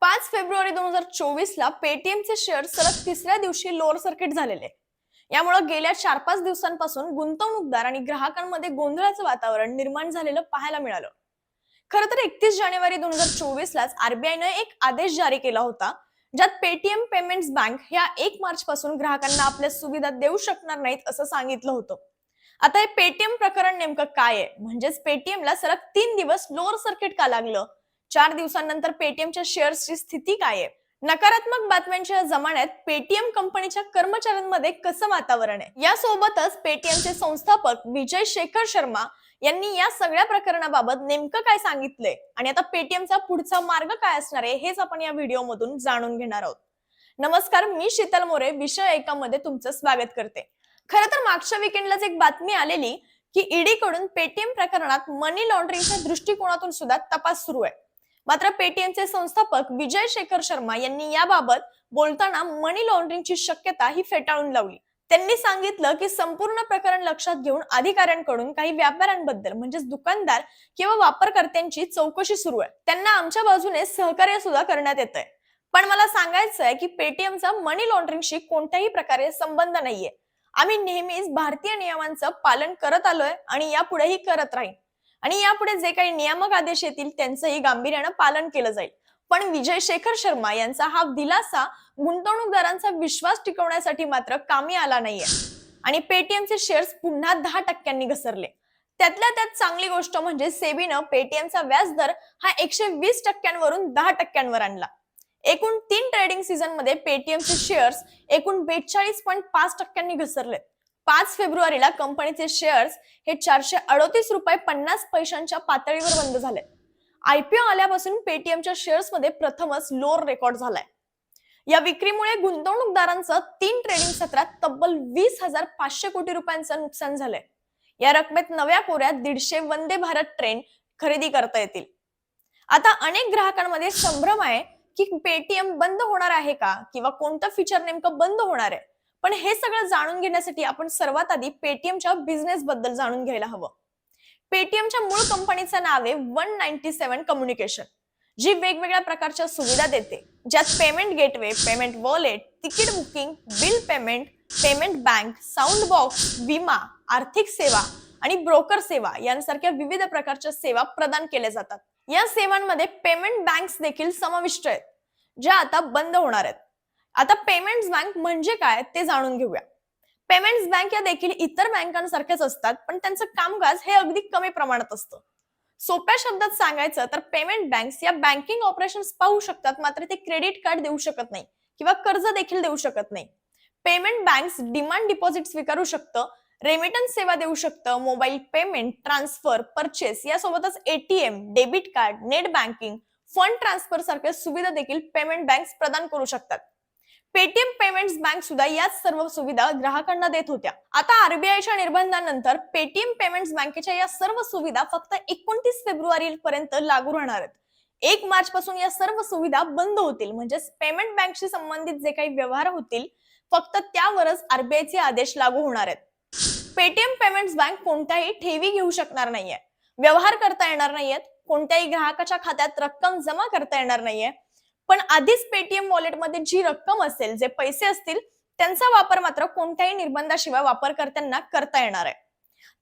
5 February 2024 ला पेटीएमचे share सलग तिसऱ्या दिवशी लोअर सर्किट झालेले. यामुळे गेल्या 4-5 दिवसांपासून गुंतवणूकदार आणि ग्राहकांमध्ये गोंधळाचं वातावरण निर्माण झालेलं पाहायला मिळालं. खरं तर 31 जानेवारी 2024 लाच आरबीआयने एक आदेश जारी केला होता, ज्यात पेटीएम पेमेंट्स बँक ह्या 1 मार्च पासून ग्राहकांना आपल्या सुविधा देऊ शकणार नाहीत असं सांगितलं होतं. आता हे पेटीएम प्रकरण नेमकं काय आहे? म्हणजेच पेटीएमला सलग 3 दिवस लोअर सर्किट का लागलं? 4 दिवसांनंतर पेटीएमच्या शेअर्सची स्थिती काय आहे? नकारात्मक बातम्यांच्या जमान्यात पेटीएम कंपनीच्या कर्मचाऱ्यांमध्ये कसं वातावरण आहे? यासोबतच पेटीएमचे संस्थापक विजय शेखर शर्मा यांनी या सगळ्या प्रकरणाबाबत नेमकं काय सांगितलंय आणि आता पेटीएमचा पुढचा मार्ग काय असणार आहे हेच आपण या व्हिडिओमधून जाणून घेणार आहोत. नमस्कार, मी शीतल मोरे विषय एकामध्ये तुमचं स्वागत करते. खरं तर मागच्या वीकेंडलाच एक बातमी आलेली की ईडी कडून पेटीएम प्रकरणात मनी लॉन्ड्रिंगच्या दृष्टिकोनातून सुद्धा तपास सुरू आहे. मात्र पेटीएमचे संस्थापक विजय शेखर शर्मा यांनी याबाबत बोलताना मनी लॉन्ड्रिंगची शक्यता ही फेटाळून लावली. त्यांनी सांगितलं की संपूर्ण प्रकरण लक्षात घेऊन अधिकाऱ्यांकडून काही व्यापाऱ्यांबद्दल म्हणजेच दुकानदार किंवा वापरकर्त्यांची चौकशी सुरू आहे. त्यांना आमच्या बाजूने सहकार्य सुद्धा करण्यात येत आहे. पण मला सांगायचं आहे की पेटीएमचा मनी लॉन्ड्रिंगशी कोणत्याही प्रकारे संबंध नाहीये. आम्ही नेहमीच भारतीय नियमांचं पालन करत आलोय आणि यापुढेही करत राहील. आणि यापुढे जे काही नियामक आदेश येतील त्यांचंही गांभीर्यानं पालन केलं जाईल. पण विजय शेखर शर्मा यांचा हा दिलासा गुंतवणूकदारांचा विश्वास टिकवण्यासाठी मात्र कामी आला नाहीये. आणि पेटीएमचे शेअर्स पुन्हा 10% घसरले. त्यातल्या त्यात चांगली गोष्ट म्हणजे सेबीनं पेटीएमचा व्याजदर हा 120% 10% आणला. एकूण 3 ट्रेडिंग सीझन मध्ये पेटीएमचे शेअर्स एकूण 42.5% घसरले. 5 फेब्रुवारीला कंपनीचे शेअर्स हे 438 रुपये 50 पैशांच्या पातळीवर बंद झाले. आयपीओ आल्यापासून पेटीएमच्या शेअर्स मध्ये प्रथमच लोअर रेकॉर्ड झालाय. या विक्रीमुळे गुंतवणूकदारांचं 3 ट्रेडिंग सत्रात तब्बल 20,500 कोटी रुपयांचं नुकसान झालंय. या रकमेत नव्या कोऱ्यात 150 वंदे भारत ट्रेन खरेदी करता येतील. आता अनेक ग्राहकांमध्ये संभ्रम आहे की पेटीएम बंद होणार आहे का किंवा कोणतं फीचर नेमकं बंद होणार आहे. पण हे सगळं जाणून घेण्यासाठी आपण सर्वात आधी पेटीएमच्या बिझनेस बद्दल जाणून घ्यायला हवं. पेटीएमच्या मूळ कंपनीचं नाव आहे 197 कम्युनिकेशन, जी वेगवेगळ्या प्रकारच्या सुविधा देते, ज्यात payment gateway, payment wallet, ticket booking, bill payment, payment bank, sound box, विमा, आर्थिक सेवा आणि ब्रोकर सेवा यांसारख्या विविध प्रकारच्या सेवा प्रदान केल्या जातात. या सेवांमध्ये पेमेंट बँक्स देखील समाविष्ट आहेत, ज्या आता बंद होणार आहेत. आता पेमेंट्स बँक म्हणजे काय ते जाणून घेऊया. पेमेंट्स बँक या देखील इतर बँकांसारखेच असतात, पण त्यांचं कामकाज हे अगदी कमी प्रमाणात असतं. सोप्या शब्दात सांगायचं तर पेमेंट बँक्स या बँकिंग ऑपरेशन्स पाहू शकतात, मात्र ते क्रेडिट कार्ड देऊ शकत नाही किंवा कर्ज देखील देऊ शकत नाही. पेमेंट बँक्स डिमांड डिपॉझिट स्वीकारू शकतं, रेमिटन्स सेवा देऊ शकतं, मोबाईल पेमेंट, ट्रान्सफर, परचेस यासोबतच ATM, debit card, net banking, fund transfer सारख्या सुविधा देखील पेमेंट बँक्स प्रदान करू शकतात. पेटीएम पेमेंट्स बँक सुद्धा याच सर्व सुविधा ग्राहकांना देत होत्या. आता आरबीआयच्या निर्बंधानंतर पेटीएम पेमेंट्स बँकेच्या या सर्व सुविधा फक्त 29 फेब्रुवारी पर्यंत लागू राहणार आहेत. 1 मार्च पासून या सर्व सुविधा बंद होतील. म्हणजे पेमेंट बँकशी संबंधित जे काही व्यवहार होतील फक्त त्यावरच आरबीआयचे आदेश लागू होणार आहेत. पेटीएम पेमेंट्स बँक कोणत्याही ठेवी घेऊ शकणार नाहीये, व्यवहार करता येणार नाहीयेत, कोणत्याही ग्राहकाच्या खात्यात रक्कम जमा करता येणार नाहीये. पण आधीच पेटीएम वॉलेटमध्ये जी रक्कम असेल, जे पैसे असतील, त्यांचा वापर मात्र कोणत्याही निर्बंधाशिवाय वापरकर्त्यांना करता येणार आहे.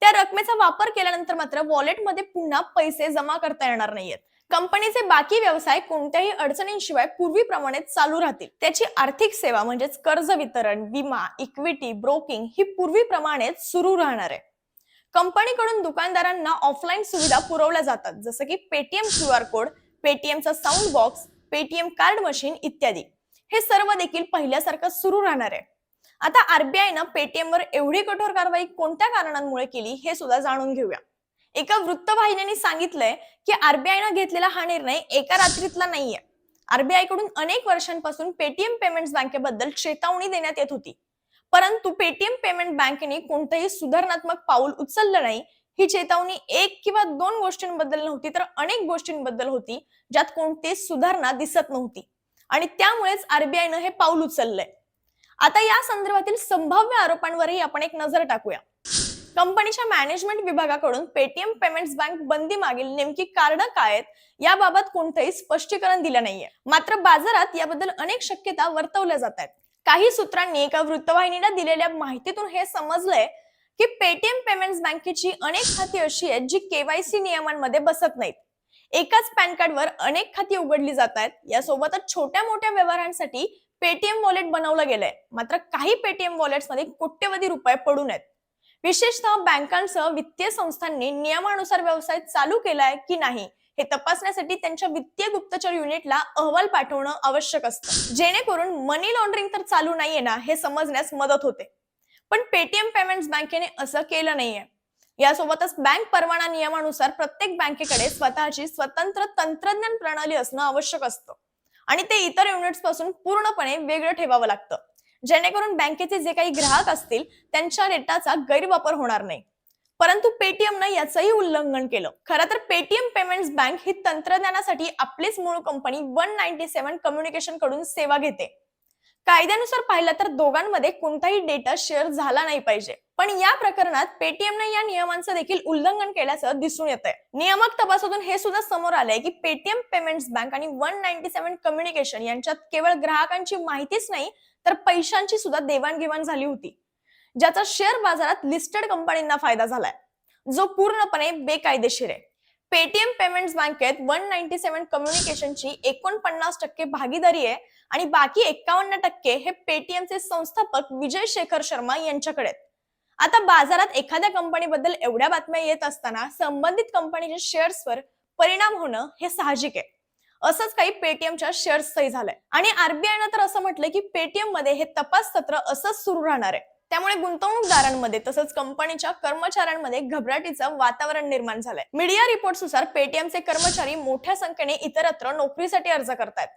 त्या रकमेचा वापर केल्यानंतर मात्र वॉलेटमध्ये पुन्हा पैसे जमा करता येणार नाहीयेत. कंपनीचे बाकी व्यवसाय कोणत्याही अडचणींशिवाय पूर्वीप्रमाणे चालू राहतील. त्याची आर्थिक सेवा म्हणजेच कर्ज वितरण, विमा, इक्विटी, ब्रोकिंग ही पूर्वीप्रमाणेच सुरू राहणार आहे. कंपनीकडून दुकानदारांना ऑफलाईन सुविधा पुरवल्या जातात, जसं की पेटीएम क्यूआर कोड, पेटीएमचा sound box, Paytm card machine इत्यादी. हे सर्व देखील पहिल्यासारखं सुरू राहणार आहे. आता आरबीआयनं पेटीएमवर एवढी कठोर कारवाई कोणत्या कारणांमुळे केली हे सुद्धा जाणून घेऊया. एका वृत्तवाहिनीने सांगितलंय की आरबीआयनं घेतलेला हा निर्णय एका रात्रीतला नाहीये. आरबीआय कडून अनेक वर्षांपासून पेटीएम पेमेंट्स बँकेबद्दल चेतावणी देण्यात येत होती, परंतु पेटीएम पेमेंट बँकेने कोणतेही सुधारणात्मक पाऊल उचललं नाही. ही चेतावणी 1 किंवा 2 गोष्टींबद्दल नव्हती, तर अनेक गोष्टींबद्दल होती, ज्यात कोणतीच सुधारणा दिसत नव्हती आणि त्यामुळेच आरबीआयनं हे पाऊल उचललंय. आता या संदर्भातील संभाव्य आरोपांवरही आपण एक नजर टाकूया. कंपनीच्या मॅनेजमेंट विभागाकडून पेटीएम पेमेंट्स बँक बंदी मागील नेमकी कारणं काय आहेत याबाबत कोणतंही स्पष्टीकरण दिलं नाहीये. मात्र बाजारात याबद्दल अनेक शक्यता वर्तवल्या जात आहेत. काही सूत्रांनी एका वृत्तवाहिनीला दिलेल्या माहितीतून हे समजलंय की पेटीएम पेमेंट्स बँकेची अनेक खाती अशी आहेत जी केवायसी नियमांमध्ये बसत नाहीत. एकाच पॅन कार्डवर अनेक खाती उघडली जात आहेत. यासोबतच छोट्या मोठ्या व्यवहारांसाठी पेटीएम वॉलेट बनवलं गेलंय. मात्र काही पेटीएम वॉलेट्समध्ये कोट्यवधी रुपये पडून आहेत. विशेषतः बँकांसह वित्तीय संस्थांनी नियमानुसार व्यवसाय चालू केलाय की नाही हे तपासण्यासाठी त्यांच्या वित्तीय गुप्तचर युनिटला अहवाल पाठवणं आवश्यक असतं, जेणेकरून मनी लॉन्ड्रिंग तर चालू नाहीये ना हे समजण्यास मदत होते. पण पेटीएम पेमेंट्स बँकेने असं केलं नाहीये. यासोबतच बँक परवाना नियमानुसार प्रत्येक बँकेकडे स्वतःची स्वतंत्र तंत्रज्ञान प्रणाली असणं आवश्यक असतं आणि ते इतर युनिट्स पासून पूर्णपणे वेगळं ठेवावं लागतं, जेणेकरून बँकेचे जे काही ग्राहक असतील त्यांच्या डेटाचा गैरवापर होणार नाही. परंतु पेटीएमनं याचंही उल्लंघन केलं. खरं तर पेटीएम पेमेंट्स बँक ही तंत्रज्ञानासाठी आपलीच मूळ कंपनी 197 कम्युनिकेशन कडून सेवा घेते. कायद्यानुसार पाहिलं तर दोघांमध्ये कोणताही डेटा शेअर झाला नाही पाहिजे. पण या प्रकरणात पेटीएमने या नियमांचं देखील उल्लंघन केल्याचं दिसून येतंय. नियामक तपासातून हे सुद्धा समोर आलंय की पेटीएम पेमेंट्स बँक आणि 197 कम्युनिकेशन यांच्यात केवळ ग्राहकांची माहितीच नाही तर पैशांची सुद्धा देवाणघेवाण झाली होती, ज्याचा शेअर बाजारात लिस्टेड कंपनींना फायदा झालाय, जो पूर्णपणे बेकायदेशीर आहे. पेटीएम पेमेंट्स बँकेत 197 कम्युनिकेशनची 49% भागीदारी आहे आणि बाकी 51% हे पेटीएमचे संस्थापक विजय शेखर शर्मा यांच्याकडे आहेत. आता बाजारात एखाद्या कंपनीबद्दल एवढ्या बातम्या येत असताना संबंधित कंपनीच्या शेअर्सवर परिणाम होणं हे साहजिक आहे. असंच काही पेटीएमच्या शेअर्सचंही झालंय आणि आरबीआयनं तर असं म्हटलंय की पेटीएम मध्ये हे तपास सत्र असंच सुरू राहणार आहे. त्यामुळे गुंतवणूकदारांमध्ये तसंच कंपनीच्या कर्मचाऱ्यांमध्ये घबराटीचं वातावरण निर्माण झालंय. मीडिया रिपोर्ट्सनुसार पेटीएमचे कर्मचारी मोठ्या संख्येने इतरत्र नोकरीसाठी अर्ज करतायत.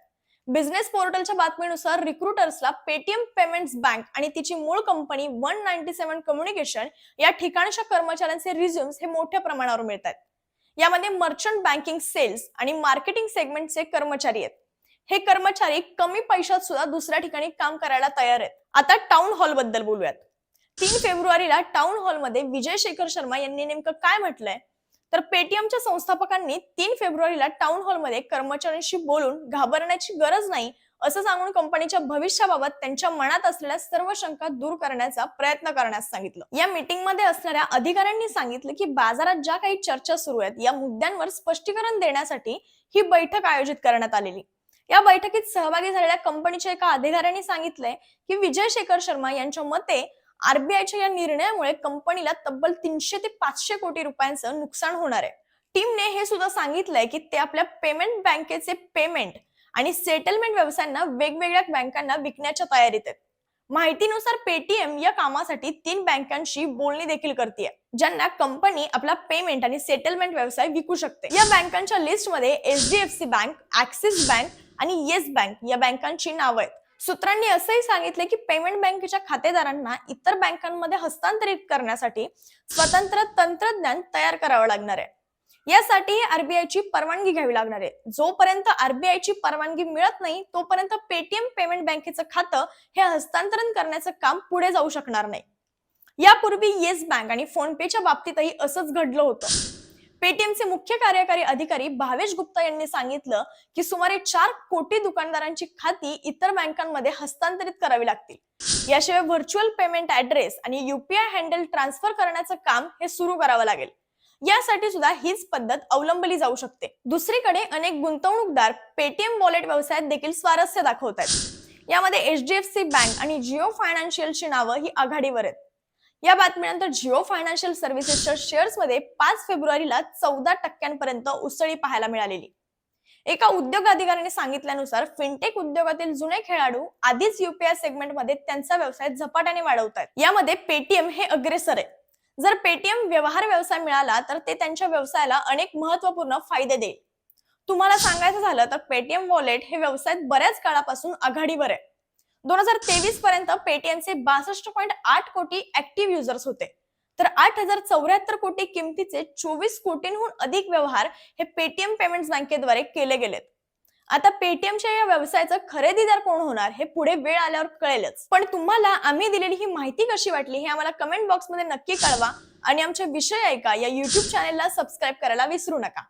बिझनेस पोर्टलच्या बातमीनुसार रिक्रुटर्सला पेटीएम पेमेंट्स बँक आणि तिची मूळ कंपनी 197 कम्युनिकेशन या ठिकाणच्या कर्मचाऱ्यांचे रिझ्यूम्स हे मोठ्या प्रमाणावर मिळतात. यामध्ये मर्चंट बँकिंग, सेल्स आणि मार्केटिंग सेगमेंटचे कर्मचारी आहेत. हे कर्मचारी कमी पैशात सुद्धा दुसऱ्या ठिकाणी काम करायला तयार आहेत. आता टाउन हॉल बद्दल बोलूयात. 3 फेब्रुवारीला टाउन हॉलमध्ये विजय शेखर शर्मा यांनी नेमकं काय म्हटलंय तर पेटीएमच्या संस्थापकांनी 3 फेब्रुवारीला टाउन हॉलमध्ये कर्मचाऱ्यांशी बोलून घाबरण्याची गरज नाही असं सांगून कंपनीच्या भविष्याबाबत त्यांच्या मनात असलेल्या सर्व शंका दूर करण्याचा प्रयत्न करण्यास सांगितलं. या मीटिंगमध्ये असणाऱ्या अधिकाऱ्यांनी सांगितलं की बाजारात ज्या काही चर्चा सुरू आहेत या मुद्द्यांवर स्पष्टीकरण देण्यासाठी ही बैठक आयोजित करण्यात आलेली. या बैठकीत सहभागी झालेल्या कंपनीच्या एका अधिकाऱ्यांनी सांगितलंय की विजय शेखर शर्मा यांच्या मते आरबीआयच्या या निर्णयामुळे कंपनीला तब्बल 300 ते 500 कोटी रुपयांचं नुकसान होणार आहे. टीमने हे सुद्धा सांगितलंय की ते आपल्या पेमेंट बँकेचे पेमेंट आणि सेटलमेंट व्यवसायांना वेगवेगळ्या बँकांना विकण्याच्या तयारीत आहेत. माहितीनुसार पेटीएम या कामासाठी 3 बँकांशी बोलणी देखील करते, ज्यांना कंपनी आपला पेमेंट आणि सेटलमेंट व्यवसाय विकू शकते. या बँकांच्या लिस्टमध्ये एचडीएफसी बँक, ऍक्सिस बँक आणि येस बँक या बँकांची नावं आहेत. सूत्रांनी असंही सांगितले की पेमेंट बँकेच्या खातेदारांना इतर बँकांमध्ये हस्तांतरित करण्यासाठी स्वतंत्र तंत्रज्ञान तयार करावं लागणार आहे. यासाठी आरबीआयची परवानगी घ्यावी लागणार आहे. जोपर्यंत आरबीआयची परवानगी मिळत नाही तोपर्यंत पेटीएम पेमेंट बँकेचं खातं हे हस्तांतरण करण्याचं काम पुढे जाऊ शकणार नाही. यापूर्वी येस बँक आणि फोनपेच्या बाबतीतही असंच घडलं होतं. पेटीएमचे मुख्य कार्यकारी अधिकारी भावेश गुप्ता यांनी सांगितलं की सुमारे 4 कोटी दुकानदारांची खाती इतर बँकांमध्ये हस्तांतरित करावी लागतील. याशिवाय व्हर्च्युअल पेमेंट ऍड्रेस आणि युपीआय हँडल ट्रान्सफर करण्याचं काम हे सुरू करावं लागेल. यासाठी सुद्धा हीच पद्धत अवलंबली जाऊ शकते. दुसरीकडे अनेक गुंतवणूकदार पेटीएम वॉलेट व्यवसायात देखील स्वारस्य दाखवत आहेत. यामध्ये एचडीएफसी बँक आणि जिओ फायनान्शियलची नावं ही आघाडीवर आहेत. या बातमीनंतर जिओ फायनान्शियल सर्व्हिसेसच्या शेअर्समध्ये 5 फेब्रुवारीला 14% उसळी पाहायला मिळालेली. एका उद्योग अधिकाऱ्याने सांगितल्यानुसार फिनटेक उद्योगातील जुने खेळाडू आधीच युपीआय सेगमेंटमध्ये त्यांचा व्यवसाय झपाट्याने वाढवतात. यामध्ये पेटीएम हे अग्रेसर आहे. जर पेटीएम व्यवहार व्यवसाय मिळाला तर ते त्यांच्या व्यवसायाला अनेक महत्त्वपूर्ण फायदे देईल. तुम्हाला सांगायचं झालं तर पेटीएम वॉलेट हे व्यवसायात बऱ्याच काळापासून आघाडीवर आहे. 2023 पर्यंत पेटीएमचे 62.8 कोटी ऍक्टिव्ह युजर्स होते, तर 8,074 कोटी किमतीचे 24 कोटींहून अधिक व्यवहार हे पेटीएम पेमेंट्स बँकेद्वारे केले गेलेत. आता पेटीएमच्या या व्यवसायाचं खरेदीदार कोण होणार हे पुढे वेळ आल्यावर कळेलच. पण तुम्हाला आम्ही दिलेली ही माहिती कशी वाटली हे आम्हाला कमेंट बॉक्समध्ये नक्की कळवा आणि आमचे विषय ऐका या YouTube चॅनेलला सबस्क्राईब करायला विसरू नका.